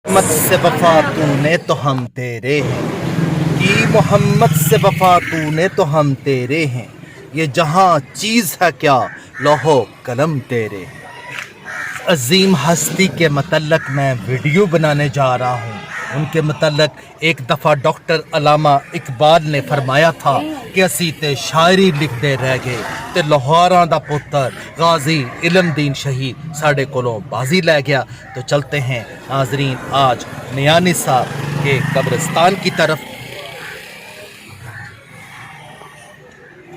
मोहम्मद से वफा तूने तो हम तेरे हैं कि मोहम्मद से वफा तूने तो हम तेरे हैं ये जहां चीज़ है क्या लोहो कलम तेरे हैं। अजीम हस्ती के मतलब मैं वीडियो बनाने जा रहा हूँ। उनके मतलब एक दफ़ा डॉक्टर अलामा इकबाल ने फरमाया था कि असी ते शायरी लिखते रह गए ते लाहौरां दा पुत्र गाजी इलमदीन शहीद साढ़े कोलों बाजी लै गया। तो चलते हैं नाजरीन आज मियानी साहब के कब्रिस्तान की तरफ।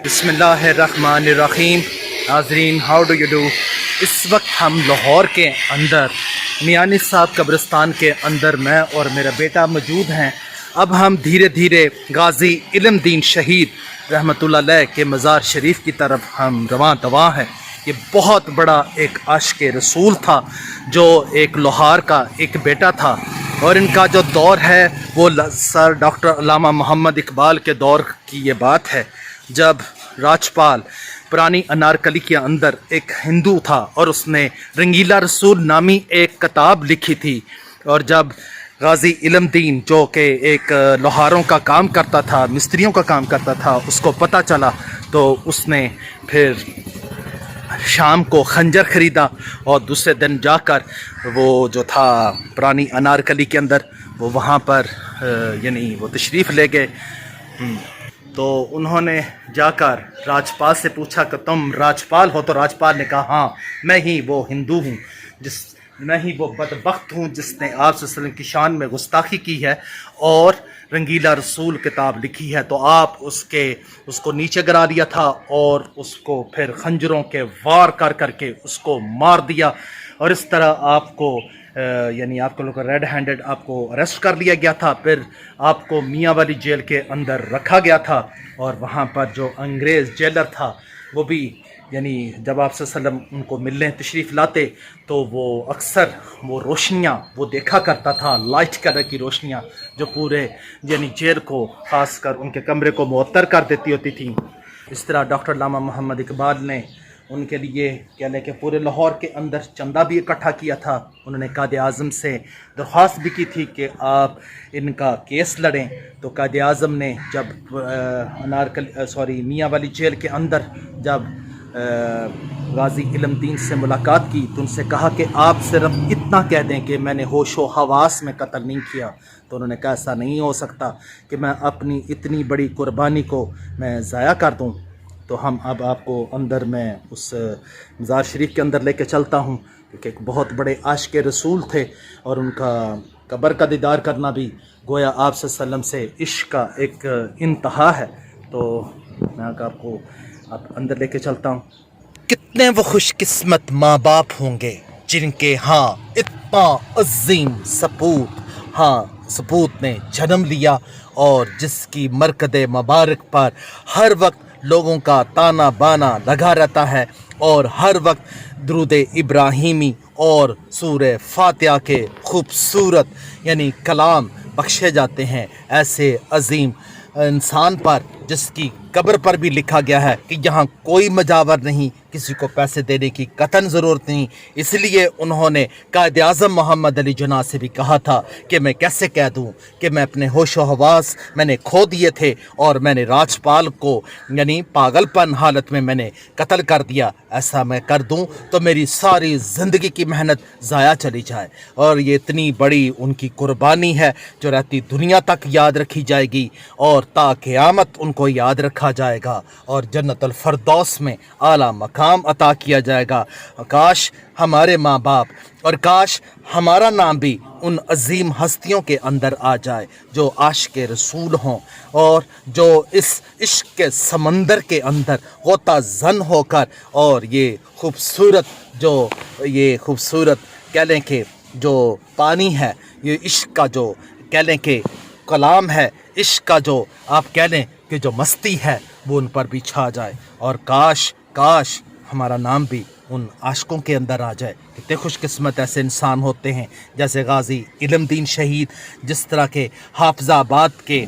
बिस्मिल्लाहिर्रहमानिर्रहीम। नाजरीन हाउ डू यू डू। इस वक्त हम लाहौर के अंदर मियानी साहब कब्रिस्तान के अंदर मैं और मेरा बेटा मौजूद हैं। अब हम धीरे धीरे गाजी इलमदीन शहीद रहमतुल्लाह अलैह के मज़ार शरीफ की तरफ हम रवां दवा हैं। ये बहुत बड़ा एक आशिक रसूल था जो एक लोहार का एक बेटा था और इनका जो दौर है वो सर डॉक्टर अल्लामा मोहम्मद इकबाल के दौर की ये बात है, जब राजपाल पुरानी अनारकली के अंदर एक हिंदू था और उसने रंगीला रसूल नामी एक किताब लिखी थी। और जब गाजी इलमदीन जो कि एक लोहारों का काम करता था, मिस्त्रियों का काम करता था, उसको पता चला तो उसने फिर शाम को खंजर ख़रीदा और दूसरे दिन जाकर वो जो था पुरानी अनारकली के अंदर वो वहाँ पर यानी वो तशरीफ़ ले गए। तो उन्होंने जाकर राजपाल से पूछा कि तुम राजपाल हो? तो राजपाल ने कहा हाँ मैं ही वो हिंदू हूँ, मैं ही वो बदबख्त हूँ जिसने आप सल्लल्लाहु अलैहि वसल्लम की शान में गुस्ताखी की है और रंगीला रसूल किताब लिखी है। तो आप उसको नीचे गिरा दिया था और उसको फिर खंजरों के वार कर करके उसको मार दिया और इस तरह आपको यानी आपको लोग रेड हैंडेड आपको अरेस्ट कर लिया गया था। फिर आपको मियाँ वाली जेल के अंदर रखा गया था और वहाँ पर जो अंग्रेज़ जेलर था वो भी यानी जब आप सल्लम उनको मिलने तशरीफ़ लाते तो वो अक्सर वो रोशनियाँ वो देखा करता था, लाइट कलर की रोशनियाँ जो पूरे यानी जेल को ख़ास कर उनके कमरे को मुअत्तर कर देती होती थी। इस तरह डॉक्टर अल्लामा मोहम्मद इकबाल ने उनके लिए कह लें कि पूरे लाहौर के अंदर चंदा भी इकट्ठा किया था। उन्होंने कायदे आज़म से दरख्वास्त भी की थी कि आप इनका केस लड़ें। तो कायदे आज़म ने जब मियाँ वाली जेल के अंदर जब गाजी इलमदीन से मुलाकात की तो उनसे कहा कि आप सिर्फ इतना कह दें कि मैंने होश व हवास में कत्ल नहीं किया। तो उन्होंने कहा ऐसा नहीं हो सकता कि मैं अपनी इतनी बड़ी कुर्बानी को मैं ज़ाया कर दूँ। तो हम अब आपको अंदर मैं उस मज़ार शरीफ के अंदर लेके चलता हूँ क्योंकि एक बहुत बड़े आशिक रसूल थे और उनका कब्र का दीदार करना भी गोया आप सल्लम से इश्क का एक इंतहा है। तो मैं आपको आप अंदर लेके चलता हूँ। कितने वो खुशकिस्मत माँ बाप होंगे जिनके यहाँ इतना अजीम सपूत ने जन्म लिया और जिसकी मरकद मुबारक पर हर वक्त लोगों का ताना बाना लगा रहता है और हर वक्त दुरूद इब्राहिमी और सूरह फातिहा के खूबसूरत यानी कलाम बख्शे जाते हैं ऐसे अजीम इंसान पर जिसकी कब्र पर भी लिखा गया है कि यहाँ कोई मजावर नहीं, किसी को पैसे देने की कतन ज़रूरत नहीं। इसलिए उन्होंने कायदे आज़म मोहम्मद अली जिन्ना से भी कहा था कि मैं कैसे कह दूँ कि मैं अपने होश व हवास मैंने खो दिए थे और मैंने राजपाल को यानी पागलपन हालत में मैंने कत्ल कर दिया। ऐसा मैं कर दूँ तो मेरी सारी ज़िंदगी की मेहनत ज़ाया चली जाए। और ये इतनी बड़ी उनकी कुर्बानी है जो रहती दुनिया तक याद रखी जाएगी और ता क़यामत उनको याद रखा जाएगा और जन्नतुल फरदौस में आला मकाम अता किया जाएगा। काश हमारे माँ बाप और काश हमारा नाम भी उन अजीम हस्तियों के अंदर आ जाए जो आशिक रसूल हों और जो इस इश्क के समंदर के अंदर गोता जन होकर और ये खूबसूरत कह लें कि जो पानी है, ये इश्क का जो कह लें कि कलाम है, इश्क का जो आप कह लें कि जो मस्ती है वो उन पर भी छा जाए। और काश हमारा नाम भी उन आशिकों के अंदर आ जाए। कितने खुशकिस्मत ऐसे इंसान होते हैं जैसे गाजी इलमदीन शहीद, जिस तरह के हाफिज़ाबाद के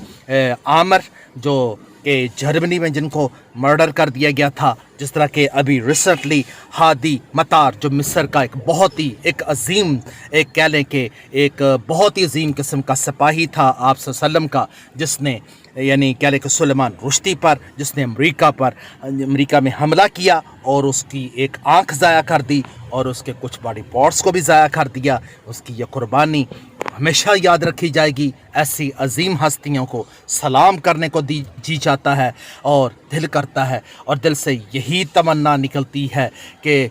आमर जो کہ جرمنی میں جن کو مرڈر کر دیا گیا تھا، جس طرح کہ ابھی ریسنٹلی ہادی مطار جو مصر کا ایک بہت ہی ایک عظیم ایک کہہ لیں کہ ایک بہت ہی عظیم قسم کا سپاہی تھا آپ صلی اللہ علیہ وسلم کا، جس نے یعنی کہہ لیں کہ سلیمان رشدی پر، جس نے امریکہ میں حملہ کیا اور اس کی ایک آنکھ ضائع کر دی اور اس کے کچھ باڈی پارٹس کو بھی ضائع کر دیا، اس کی یہ قربانی ہمیشہ یاد رکھی جائے گی۔ ایسی عظیم ہستیوں کو سلام کرنے کو جی چاہتا ہے اور دل کرتا ہے، اور دل سے یہی تمنا نکلتی ہے کہ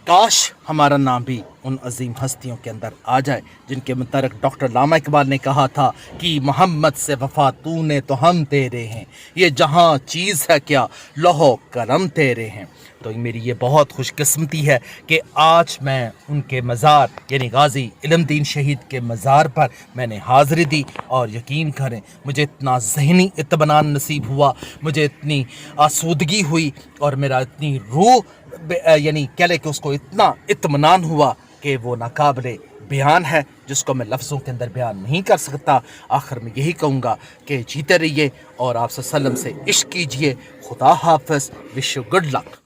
کاش ہمارا نام بھی ان عظیم ہستیوں کے اندر آ جائے جن کے متعلق ڈاکٹر علامہ اقبال نے کہا تھا کہ محمد سے وفا تو نے تو ہم تیرے ہیں، یہ جہاں چیز ہے کیا لوح قلم تیرے ہیں۔ تو میری یہ بہت خوش قسمتی ہے کہ آج میں ان کے مزار یعنی غازی علم دین شہید کے مزار پر میں نے حاضری دی، اور یقین کریں مجھے اتنا ذہنی اطمینان نصیب ہوا، مجھے اتنی آسودگی ہوئی، اور میرا اتنی روح یعنی کہہ لے کہ اس کو اتنا اطمینان ہوا کہ وہ ناقابل بیان ہے، جس کو میں لفظوں کے اندر بیان نہیں کر سکتا۔ آخر میں یہی کہوں گا کہ جیتے رہیے اور آپ صلی اللہ علیہ وسلم سے عشق کیجیے۔ خدا حافظ، وش یو گڈ لک۔